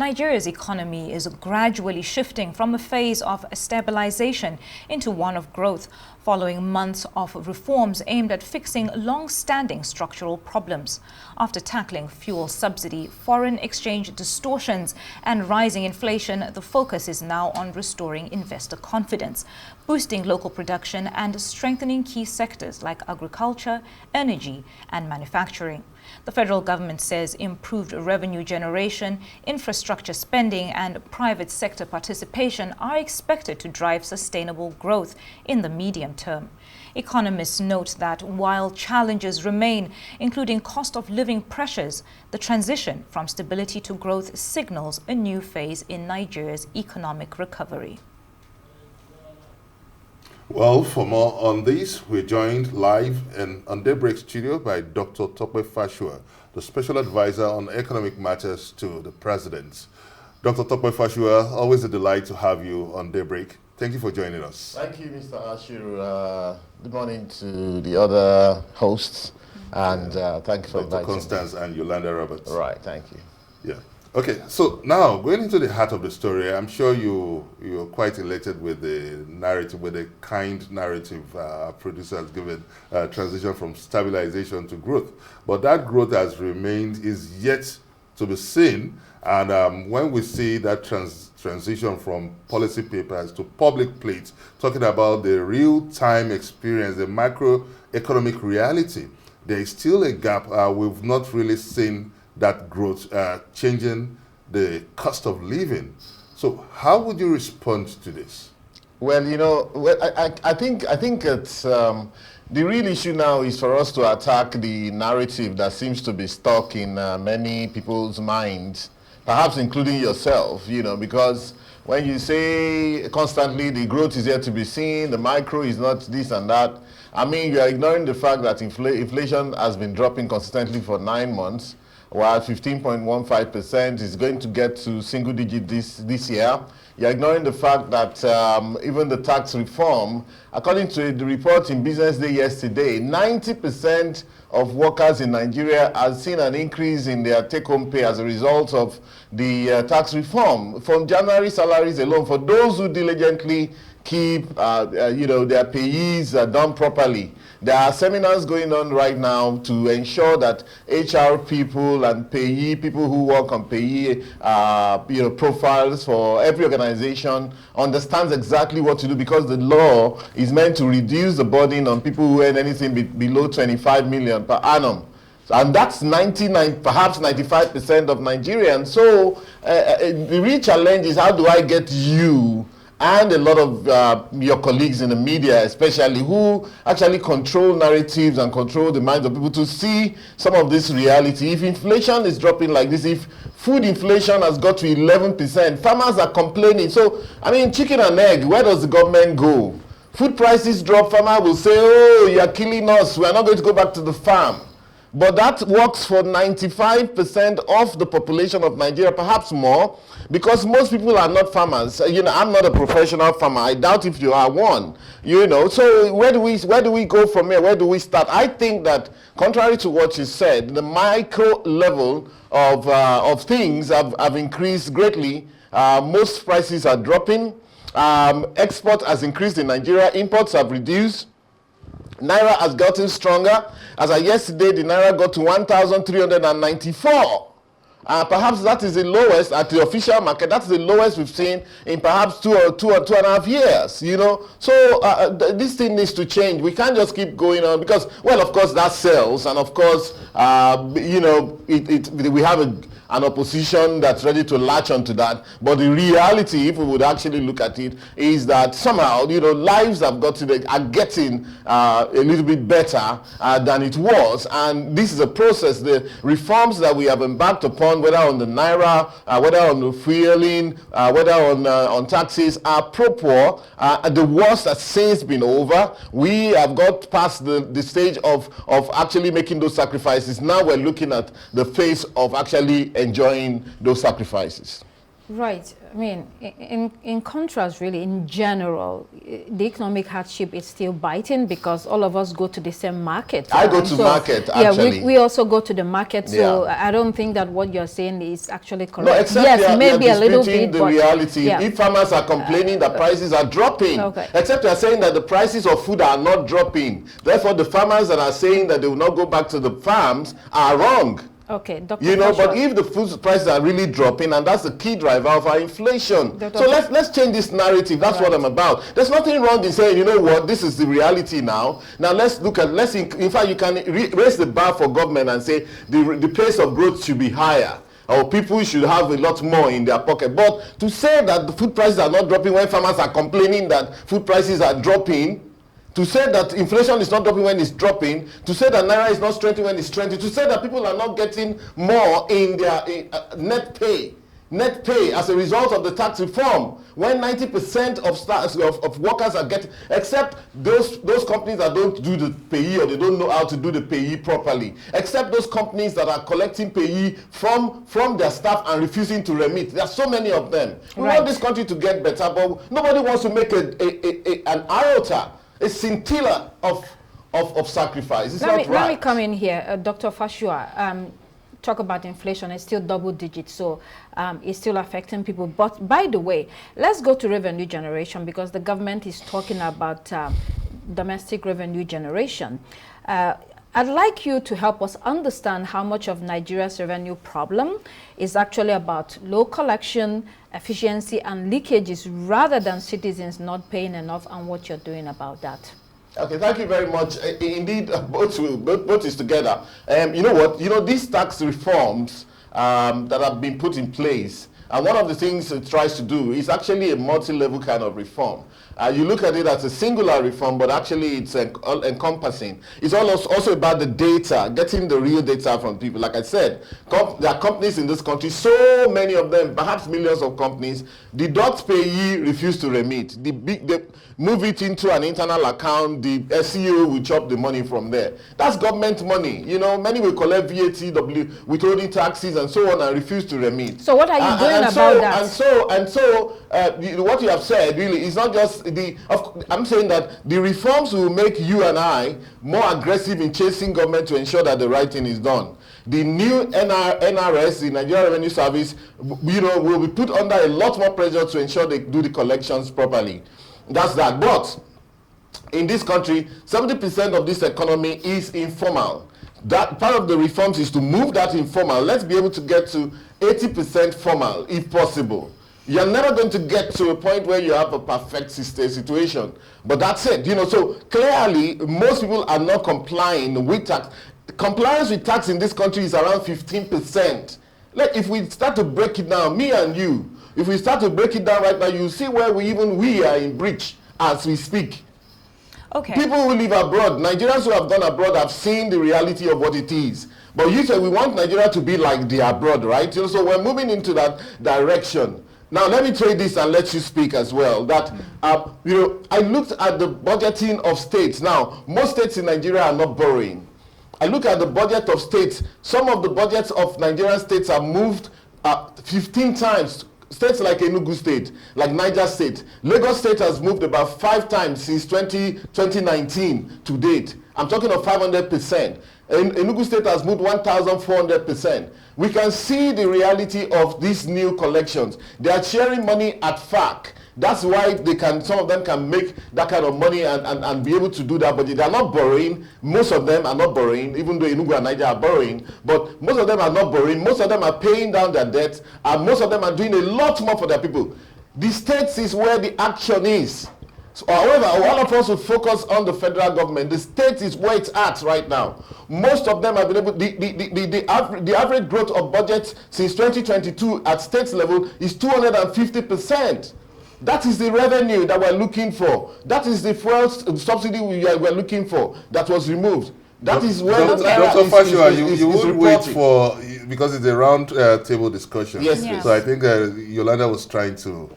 Nigeria's economy is gradually shifting from a phase of stabilization into one of growth, following months of reforms aimed at fixing long-standing structural problems. After tackling fuel subsidy, foreign exchange distortions, and rising inflation, the focus is now on restoring investor confidence, boosting local production, and strengthening key sectors like agriculture, energy, and manufacturing. The federal government says improved revenue generation, infrastructure spending, and private sector participation are expected to drive sustainable growth in the medium term. Economists note that while challenges remain, including cost of living pressures, the transition from stability to growth signals a new phase in Nigeria's economic recovery. Well, for more on this, we're joined live and on Daybreak Studio by Dr. Tope Fashua, the Special Advisor on Economic Matters to the President. Dr. Tope Fashua, always a delight to have you on Daybreak. Thank you for joining us. Thank you, Mr. Ashiru. Good morning to the other hosts, and thank you for inviting me. Constance and Yolanda Roberts. Right, thank you. Yeah. Okay, so now going into the heart of the story, I'm sure you're quite elated with the narrative, with the kind narrative producer has given, transition from stabilization to growth. But that growth has remained, is yet to be seen. And when we see that transition from policy papers to public plates, talking about the real-time experience, the macroeconomic reality, there is still a gap. We've not really seen that growth changing the cost of living. So how would you respond to this? Well, you know, I think it's the real issue now is for us to attack the narrative that seems to be stuck in many people's minds, perhaps including yourself, you know, because when you say constantly the growth is yet to be seen, the micro is not this and that, I mean, you are ignoring the fact that inflation has been dropping consistently for 9 months, while 15.15% is going to get to single digit this year. You're ignoring the fact that even the tax reform, according to the report in Business Day yesterday, 90% of workers in Nigeria have seen an increase in their take-home pay as a result of the tax reform. From January salaries alone, for those who diligently keep their payees done properly. There are seminars going on right now to ensure that HR people and payee, people who work on payee profiles for every organization understands exactly what to do, because the law is meant to reduce the burden on people who earn anything below 25 million per annum. And that's 99, perhaps 95% of Nigerians. So the real challenge is, how do I get you and a lot of your colleagues in the media, especially, who actually control narratives and control the minds of people, to see some of this reality? If inflation is dropping like this, if food inflation has got to 11%, farmers are complaining. So, I mean, chicken and egg, where does the government go? Food prices drop, farmer will say, oh, you're killing us, we're not going to go back to the farm. But that works for 95% of the population of Nigeria, perhaps more, because most people are not farmers. You know, I'm not a professional farmer. I doubt if you are one. You know, so where do we go from here? Where do we start? I think that, contrary to what you said, the micro level of things have increased greatly. Most prices are dropping. Export has increased in Nigeria. Imports have reduced. Naira has gotten stronger. As of yesterday, the Naira got to 1,394. Perhaps that is the lowest at the official market. That's the lowest we've seen in perhaps two and a half years, you know. So this thing needs to change. We can't just keep going on, because, well, of course, that sells. And of course, you know, we have an opposition that's ready to latch onto that. But the reality, if we would actually look at it, is that somehow, you know, lives are getting a little bit better than it was. And this is a process. The reforms that we have embarked upon, whether on the Naira, whether on the fueling, whether on taxes, are proper. The worst has since been over. We have got past the stage of actually making those sacrifices. Now we're looking at the phase of actually enjoying those sacrifices. Right. I mean, in contrast, really, in general, the economic hardship is still biting because all of us go to the same market. I go to market, actually. Yeah, we also go to the market, so I don't think that what you're saying is actually correct. No, except yes, maybe a little bit, the but reality. If farmers are complaining that prices are dropping, except you're saying that the prices of food are not dropping. Therefore, the farmers that are saying that they will not go back to the farms are wrong. Okay, Dr. You know, but if the food prices are really dropping, and that's the key driver of our inflation. So let's change this narrative. That's what I'm about. There's nothing wrong in saying, you know what, this is the reality now. Now let's look at, in fact, you can raise the bar for government and say the pace of growth should be higher, or people should have a lot more in their pocket. But to say that the food prices are not dropping when farmers are complaining that food prices are dropping, to say that inflation is not dropping when it's dropping, to say that Naira is not strengthening when it's strengthening, to say that people are not getting more in their net pay as a result of the tax reform, when 90% of workers are getting, except those companies that don't do the payee, or they don't know how to do the payee properly, except those companies that are collecting payee from their staff and refusing to remit. There are so many of them. We want this country to get better, but nobody wants to make an iota, a scintilla of sacrifice. It's not right. Let me come in here, Dr. Fashua. Talk about inflation. It's still double digits, so it's still affecting people. But by the way, let's go to revenue generation, because the government is talking about domestic revenue generation. I'd like you to help us understand how much of Nigeria's revenue problem is actually about low collection, efficiency, and leakages, rather than citizens not paying enough, and what you're doing about that. Okay, thank you very much. Indeed, both is together. You know what? You know, these tax reforms that have been put in place, and one of the things it tries to do is actually a multi-level kind of reform. You look at it as a singular reform, but actually it's encompassing. It's also about the data, getting the real data from people. Like I said, there are companies in this country, so many of them, perhaps millions of companies, deduct payee, refuse to remit. They move it into an internal account, the SEO will chop the money from there. That's government money. You know, many will collect VAT, withholding taxes, and so on, and refuse to remit. So what are you doing about that? And so what you have said really is not just I'm saying that the reforms will make you and I more aggressive in chasing government to ensure that the right thing is done. The new NRS, the Nigeria Revenue Service, you know, will be put under a lot more pressure to ensure they do the collections properly. That's that. But in this country, 70% of this economy is informal. That part of the reforms is to move that informal. Let's be able to get to 80% formal, if possible. You're never going to get to a point where you have a perfect situation. But that's it. You know, so clearly, most people are not complying with tax. Compliance with tax in this country is around 15%. Like, if we start to break it down, me and you, if we start to break it down right now, you see where we are in breach as we speak. Okay. People who live abroad, Nigerians who have gone abroad, have seen the reality of what it is. But you said we want Nigeria to be like the abroad, right? So we're moving into that direction. Now, let me trade this and let you speak as well. That, you know, I looked at the budgeting of states. Now, most states in Nigeria are not borrowing. I look at the budget of states. Some of the budgets of Nigerian states are moved 15 times. States like Enugu State, like Niger State. Lagos State has moved about 5 times since 2019 to date. I'm talking of 500%. Enugu State has moved 1,400%. We can see the reality of these new collections. They are sharing money at FAC. That's why some of them can make that kind of money and be able to do that. But they are not borrowing. Most of them are not borrowing, even though Enugu and Niger are borrowing. But most of them are not borrowing. Most of them are paying down their debts. And most of them are doing a lot more for their people. The states is where the action is. So, however, all of us will focus on the federal government. The state is where it's at right now. Most of them have been able, the average growth of budget since 2022 at state level is 250%. That is the revenue that we're looking for. That is the fuel subsidy we're looking for that was removed. That is where Dr. Fashua, you would wait for because it's a round table discussion. Yes, yes. So I think Yolanda was trying to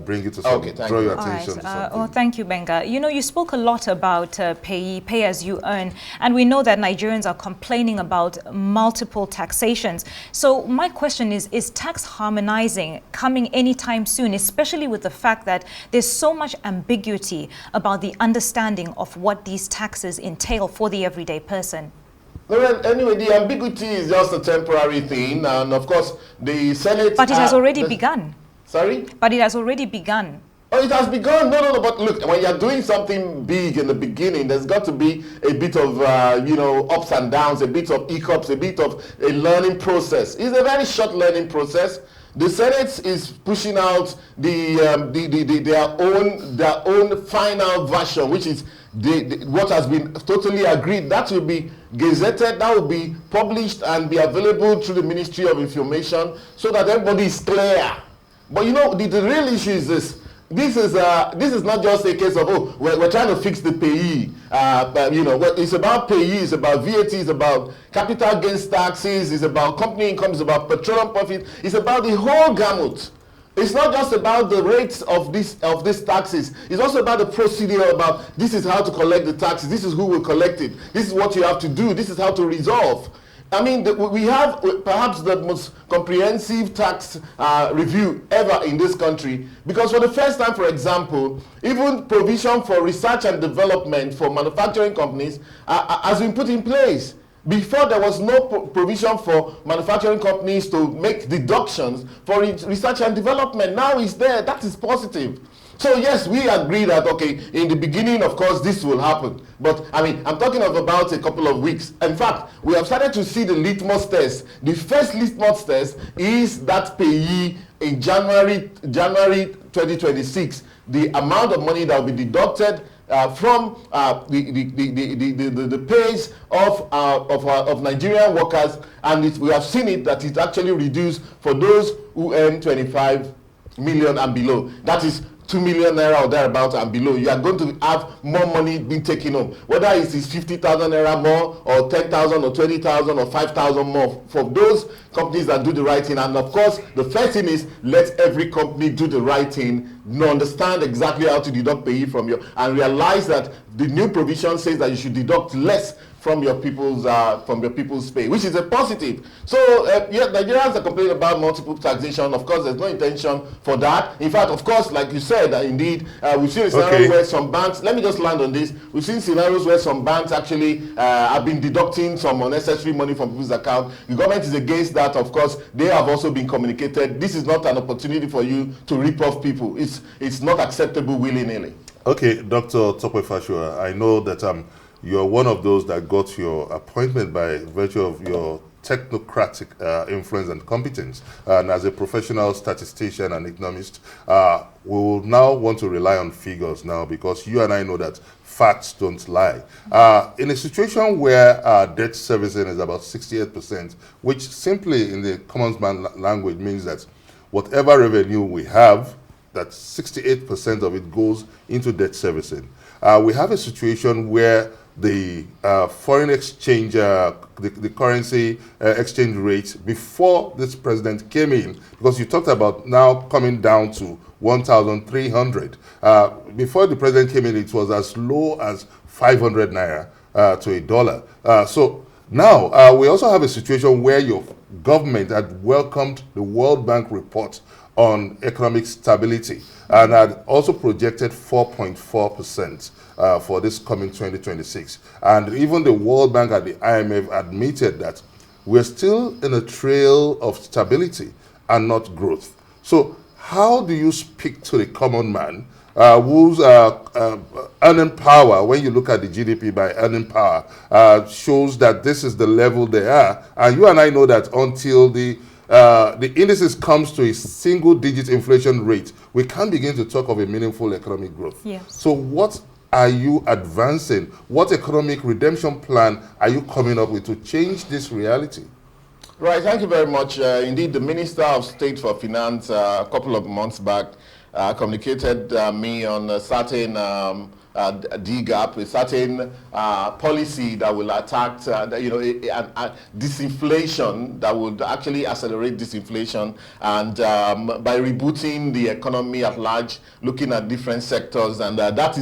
bring it to some, draw your attention to something. Oh, thank you, Benga. You know, you spoke a lot about pay as you earn, and we know that Nigerians are complaining about multiple taxations. So my question is tax harmonizing coming anytime soon, especially with the fact that there's so much ambiguity about the understanding of what these taxes entail for the everyday person? Well, anyway, the ambiguity is just a temporary thing, and of course, the Senate... But it has already begun. Sorry? But it has already begun. Oh, it has begun. No. But look, when you're doing something big in the beginning, there's got to be a bit of, ups and downs, a bit of hiccups, a bit of a learning process. It's a very short learning process. The Senate is pushing out their own final version, which is what has been totally agreed. That will be gazetted, that will be published and be available through the Ministry of Information so that everybody is clear. But you know, the real issue is this. This is not just a case of, oh, we're trying to fix the payee. It's about payee, it's about VAT, it's about capital gains taxes, it's about company income, it's about petroleum profit, it's about the whole gamut. It's not just about the rates of these taxes. It's also about the procedure, about this is how to collect the taxes, this is who will collect it, this is what you have to do, this is how to resolve. I mean, we have perhaps the most comprehensive tax review ever in this country, because for the first time, for example, even provision for research and development for manufacturing companies has been put in place. Before, there was no provision for manufacturing companies to make deductions for research and development. Now it's there. That is positive. So yes, we agree that, okay, in the beginning, of course, this will happen. But, I mean, I'm talking of about a couple of weeks. In fact, we have started to see the litmus test. The first litmus test is that payee in January 2026, the amount of money that will be deducted from the pays of Nigerian workers, and we have seen it that it actually reduced for those who earn 25 million and below. That is 2 million naira or thereabouts and below. You are going to have more money being taken home, whether it is 50,000 naira more or 10,000 or 20,000 or 5,000 more for those companies that do the right thing. And of course, the first thing is let every company do the right thing, understand exactly how to deduct payee from you, and realize that the new provision says that you should deduct less from your people's pay, which is a positive. So yeah, Nigerians are complaining about multiple taxation. Of course, there's no intention for that. In fact, of course, like you said, indeed, we've seen scenarios where some banks, let me just land on this, we've seen scenarios where some banks actually have been deducting some unnecessary money from people's account. The government is against that. Of course, they have also been communicated. This is not an opportunity for you to rip off people. It's not acceptable willy-nilly. Okay, Dr. Tokwe Fashua, I know that you're one of those that got your appointment by virtue of your technocratic influence and competence. And as a professional statistician and economist, we will now want to rely on figures now, because you and I know that facts don't lie. In a situation where debt servicing is about 68%, which simply in the common man language means that whatever revenue we have, that 68% of it goes into debt servicing. We have a situation where the foreign exchange, the currency exchange rate before this president came in, because you talked about now coming down to 1,300. Before the president came in, it was as low as 500 naira to a dollar. So now we also have a situation where your government had welcomed the World Bank report on economic stability and had also projected 4.4%. For this coming 2026. And even the World Bank and the IMF admitted that we're still in a trail of stability and not growth. So how do you speak to the common man whose earning power, when you look at the GDP by earning power, shows that this is the level they are? And you and I know that until the indices comes to a single-digit inflation rate, we can't begin to talk of a meaningful economic growth. Yes. So what are you advancing? What economic redemption plan are you coming up with to change this reality? Right, thank you very much. Indeed, the Minister of State for Finance a couple of months back communicated me on certain dig up, a certain policy that will attack, disinflation that would actually accelerate disinflation, and by rebooting the economy at large, looking at different sectors, and that's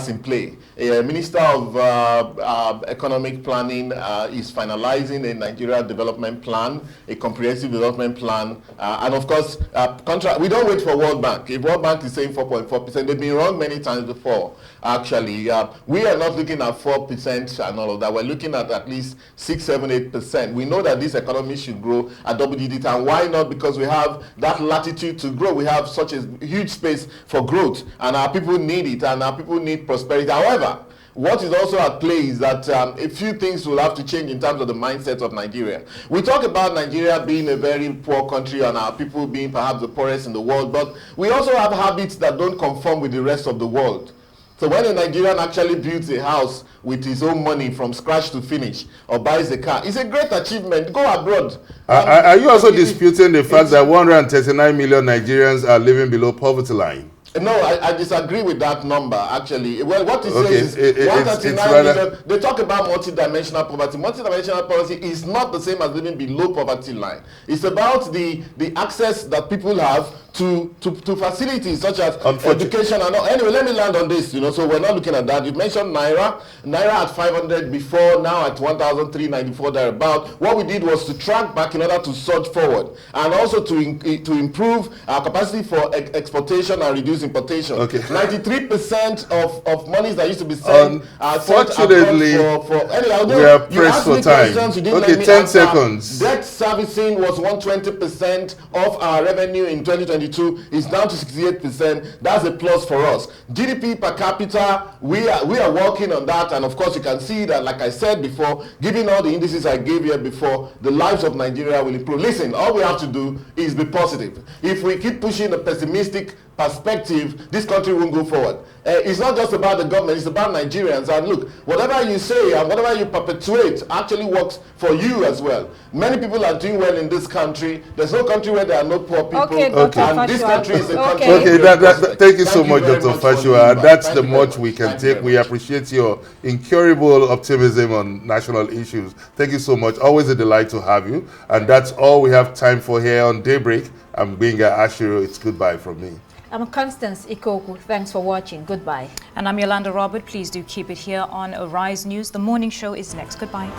in play. A Minister of Economic Planning is finalizing a Nigeria development plan, a comprehensive development plan, and of course, we don't wait for World Bank. If World Bank is saying 4.4%, they've been wrong many times before. Actually, we are not looking at 4% and all of that. We're looking at least 6, 7, 8%. We know that this economy should grow at double digit, and why not? Because we have that latitude to grow. We have such a huge space for growth, and our people need it, and our people need prosperity. However, what is also at play is that a few things will have to change in terms of the mindset of Nigeria. We talk about Nigeria being a very poor country and our people being perhaps the poorest in the world, but we also have habits that don't conform with the rest of the world. So when a Nigerian actually builds a house with his own money from scratch to finish, or buys a car, it's a great achievement. Go abroad. Are you also disputing the fact that 139 million Nigerians are living below poverty line? No, I disagree with that number, actually. Well, what it says is 139 million. They talk about multidimensional poverty. Multidimensional poverty is not the same as living below poverty line. It's about the access that people have to facilities such as education and all. Anyway, let me land on this, so we're not looking at that. You mentioned Naira at 500 before, now at 1,394 thereabout. What we did was to track back in order to surge forward, and also to improve our capacity for exportation and reduce importation. 93% of monies that used to be sent are sent for anyway, we are pressed for time. Okay, 10 seconds. Debt servicing was 120% of our revenue in 2022. Is down to 68%. That's a plus for us. GDP per capita, we are working on that, and of course you can see that, like I said before, given all the indices I gave here before, the lives of Nigeria will improve. Listen, all we have to do is be positive. If we keep pushing a pessimistic perspective, this country won't go forward. It's not just about the government, it's about Nigerians. And look, whatever you say and whatever you perpetuate actually works for you as well. Many people are doing well in this country. There's no country where there are no poor people. And this country is a country. Thank you so much, Dr. Fausa. And that's the much we can take. We appreciate your incurable optimism on national issues. Thank you so much. Always a delight to have you. And that's all we have time for here on Daybreak. I'm Gbenga Ashiru. It's goodbye from me. I'm Constance Ikoku. Thanks for watching. Goodbye. And I'm Yolanda Robert. Please do keep it here on Arise News. The morning show is next. Goodbye.